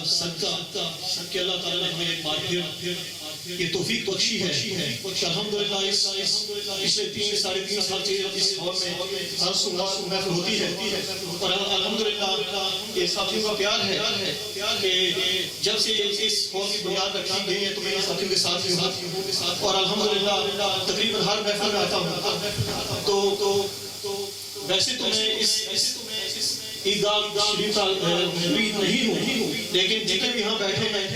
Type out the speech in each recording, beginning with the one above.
صدقہ کہ اللہ تعالیٰ نے ہمیں ایک بار پھر یہ توفیق بخشی ہے کہ الحمدللہ اس پچھلے 3-3.5 سال سے اس ہال میں ہر سوموار کو محفل ہوتی ہے اور الحمدللہ یہ ساتھیوں کا پیار ہے کہ جب سے اس ہال کی بنیاد رکھی گئی ہے تو میں ساتھیوں کے ساتھ ہی ہوں اور الحمدللہ تقریباً ہر محفل میں آتا ہوں تو ویسے تو میں اس عیدگاہ شریف کا مرید نہیں ہوں لیکن جتنے بھی یہاں بیٹھے ہیں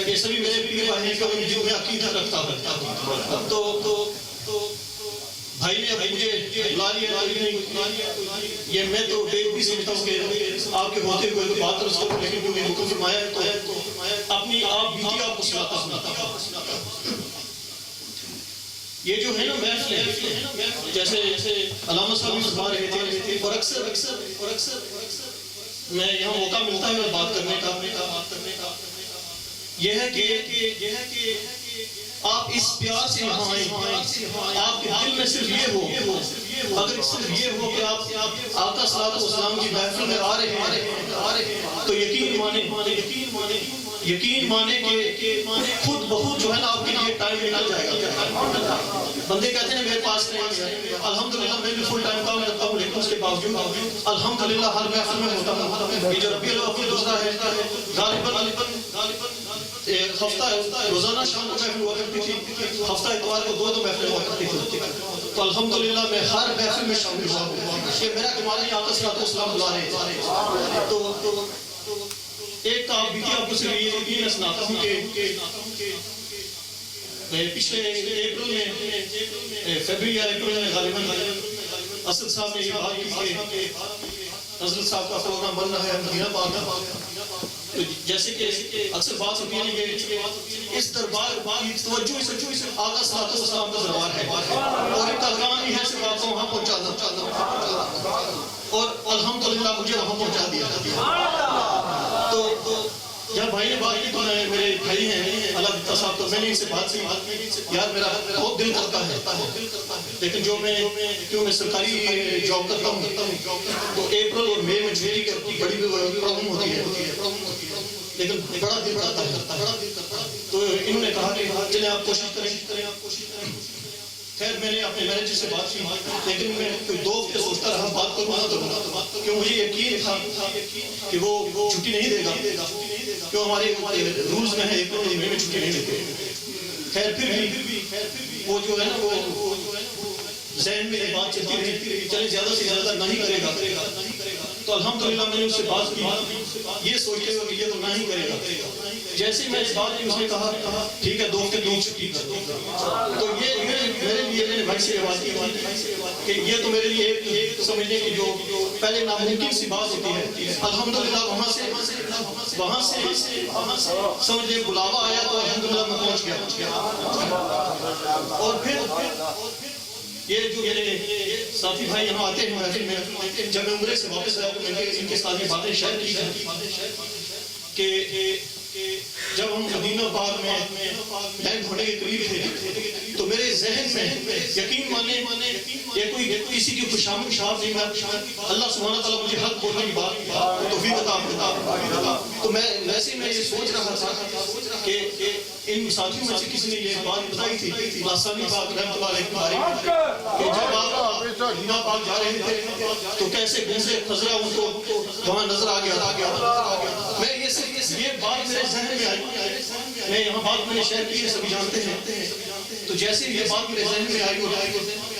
یہ سبھی میرے پیر بھائی ہیں کہ جو میں عقیدہ رکھتا ہوں تو بھائی نے اب مجھے بلا لیا یہ میں تو دیکھ بھی سمجھتا ہوں کہ آپ کے ہوتے ہوئے تو بات رستا ہوں لیکن جو میں حکم فرمایا ہے تو اپنی آپ بیتی آپ کو سناتا ہوں یہ جو ہے نا محفل ہے جیسے علامہ صاحب بھی فرما رہے تھے اور اکثر میں یہاں موقع ملتا ہے بات کرنے کا یہ ہے کہ آپ اس پیار سے یہاں آئیں آپ کے دل میں صرف یہ ہو اگر صرف یہ ہو کہ آپ آقا صلی اللہ علیہ وسلم کی محفل میں آ رہے ہیں تو یقین مانے کہ خود بخود جو ہے نا آپ کے لیے ٹائم نکل جائے گا بندے کہتے ہیں میرے پاس ٹائم ہے الحمدللہ میں بھی فل ٹائم کام کرتا ہوں لیکن اس کے باوجود الحمدللہ ہر محفل میں ہوتا ہوں یہ جو ربیع الاول دوسرا ہے غالباً ہفتہ روزانہ شام کو محفل ہوا کرتی تھی ہفتہ اتوار کو دو محفل ہوا کرتی تھی تو الحمدللہ میں ہر محفل میں شامل ہوا ہوں یہ میرا کمال ہے آقا صلی اللہ علیہ وسلم بلا رہے ہیں تو ایک آپ بیتی آپ کو صرف یہ میں سناتا ہوں کہ پچھلے اپریل میں فیبری یا اپریل میں غالباً اسد صاحب نے یہ بات کی کہ حضرت صاحب کا پروگرام بن رہا ہے مدینہ پاک تو جیسے کہ اکثر بات ہوتی ہے کہ اس دربار کی توجہ صرف آقا صلی اللہ علیہ وسلم کا دربار ہے اور ایک پیغام بھی ہے صرف آپ کو وہاں پہنچانا اور الحمدللہ مجھے وہاں پہنچا دیا تو جب بھائی نے بات کی تو میرے بھائی ہیں علامہ صاحب تو میں نے ان سے بات کی یار میرا بہت دل کرتا ہے لیکن جو میں سرکاری جاب کرتا ہوں تو اپریل اور مئی میں چھٹی کی بڑی پرابلم ہوتی ہے لیکن بڑا دل کرتا ہے تو انہوں نے کہا کہ چلیں آپ کوشش کریں خیر میں نے اپنے مینیجر سے بات کی لیکن میں کوئی 2 ہفتے سوچتا رہا بات کروں تو کیوں مجھے یقین تھا کہ وہ چھٹی نہیں دے گا کیوں ہمارے رولز میں ہے 1 مہینے میں چھٹی نہیں دیتے خیر پھر بھی وہ جو ہے نا وہ ذہن میں بات چلتی رہی چلے زیادہ سے زیادہ نہیں کرے گا تو الحمدللہ میں نے اس سے بات کی یہ سوچتے ہوئے کہ یہ تو نہیں کرے گا جیسے میں اس بات کی اس نے کہا ٹھیک ہے 2 ہفتے کی چھٹی کر دو تو یہ میرے لیے میں نے بھائی سے بات کی کہ یہ تو میرے لیے ایک سمجھنے کی جو پہلے ناممکن سی بات ہوتی ہے الحمدللہ وہاں سے سمجھے بلاوا آیا تو الحمدللہ میں پہنچ گیا اور پھر یہ جو میرے ساتھی بھائی یہاں آتے ہیں جب میں عمرے سے واپس آیا تو میں نے ان کے ساتھ یہ باتیں شیئر کی کہ جب ہم مدینہ پاک میں لینڈ ہونے کے قریب تھے تو میرے ذہن میں یقین مانے یہ کوئی کسی کی خوشامد شاف نہیں اللہ سبحانہ تعالیٰ مجھے حق بولنے کی بات توفیق عطا تو میں ویسے میں یہ سوچ رہا تھا کہ ان ساتھیوں میں سے کسی نے یہ بات بتائی تھی لاسانی پاک رحمۃ اللہ علیہ کے بارے میں کہ جب آپ مدینہ پاک جا رہے تھے تو کیسے گزرے خزرہ ان کو وہاں نظر آ گیا میں یہ بات میرے ذہن میں آئی میں یہاں بات میں نے شیئر کی ہے سبھی جانتے ہیں تو جیسے یہ بات میرے ذہن میں آئی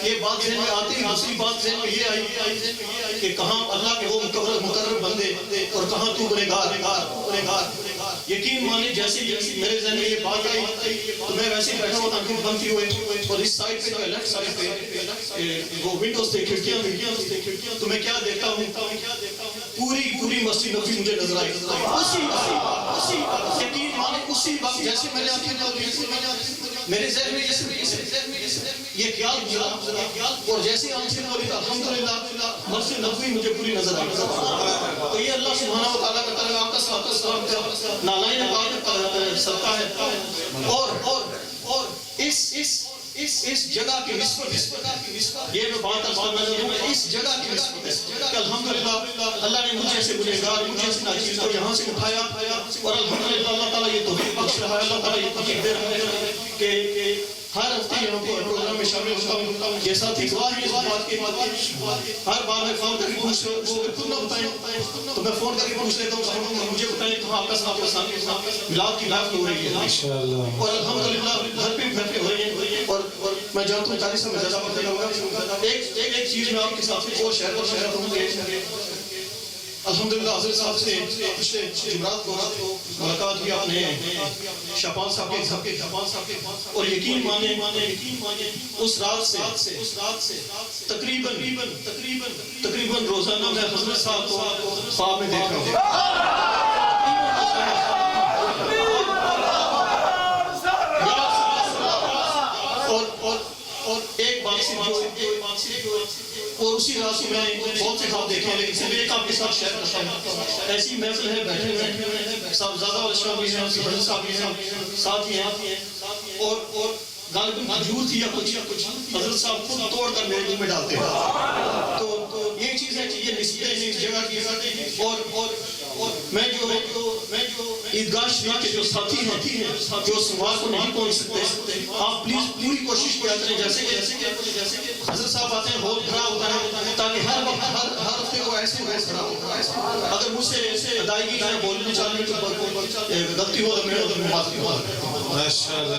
یہ بات ذہن میں آتی ہے دوسری بات ذہن میں یہ آئی کہ کہاں اللہ کے وہ مقرر بندے اور کہاں تو گنہگار یقین مانے جیسے میرے ذہن میں یہ بات آئی تو میں ویسے ہی بیٹھا ہوتا آنکھیں بنتی ہوئے اور اس سائڈ پہ جو ہے لیفٹ سائڈ پہ وہ ونڈوز تھے کھڑکیاں تو میں کیا دیکھتا ہوں پوری مسجد نبوی مجھے نظر آئی اسی یقین مانے اسی وقت جیسے میں نے میرے ذہن میں یہ خیال گزرا اور جیسے آنکھیں کھولی تو الحمدللہ مسجد نبوی مجھے پوری نظر آئی تو یہ اللہ سبحانہ و تعالیٰ کا تعالیٰ آپ کا صلاۃ والسلام کا نالائن پاک کا صدقہ ہے اور اس جگہ کی نسبت یہ میں بات کرنا اس جگہ کی نسبت ہے کہ الحمدللہ اللہ نے مجھے سے گنہگار مجھے سے ناچیز کو یہاں سے اٹھایا اور الحمدللہ یہ توفیق بخش رہا ہے، اللہ تعالیٰ یہ توفیق دے رہا ہے کہ ہر ہفتے یہاں پر پروگرام میں شامل ہوتا ہوں. جیسا کہ گواہی اس بات کی ہر بار میں فون کر کے پوچھ وہ خود نہ بتائیں تو میں فون کر کے پوچھ لیتا ہوں مجھے بتائیں کہاں آپ کا ساتھ کے ساتھ ملاد کی بات ہو رہی ہے انشاءاللہ، اور الحمدللہ گھر پہ گھر پہ ہو رہی ہے. اور میں جانتا ہوں 40 میں زیادہ پڑھنے لگا. ایک چیز میں آپ کے ساتھ اور شہر پر شہر ہوں. الحمدللہ حضرت صاحب سے پچھلے جمعرات کو ملاقات ہوئی آپ نے شاپان صاحب کے اور یقین مانے اس رات سے تقریباً روزانہ میں حضرت صاحب کو خواب میں دیکھ رہا ہوں. اور ایک بات سے اور اسی رات سے میں بہت سے خواب دیکھے ہیں، لیکن صرف ایک آپ کے ساتھ شیئر کرتا ہوں. ایسی محفل ہے بیٹھے ہوئے صاحب زیادہ والشاہ بھی ہیں، حضرت صاحب بھی ہیں، ساتھ ہی ہیں اور غالباً کھجور تھی یا کچھ حضرت صاحب خود توڑ کر میرے منہ میں ڈالتے ہیں. تو یہ چیز ہے کہ یہ نسبتیں اس جگہ کی اور میں جو عیدگاہ شریف کے جو ساتھی ہیں جو سماج کو نہیں پہنچ سکتے، آپ پلیز پوری کوشش کیا کریں جیسے کہ حضرت صاحب آتے ہیں بہت کھڑا ہوتا ہے تاکہ ہر وقت ہر ہفتے کو ایسے کھڑا ہو. اگر مجھ سے ادائیگی ہے بولنے چالنے کی غلطی ہو تو میں معافی ہو.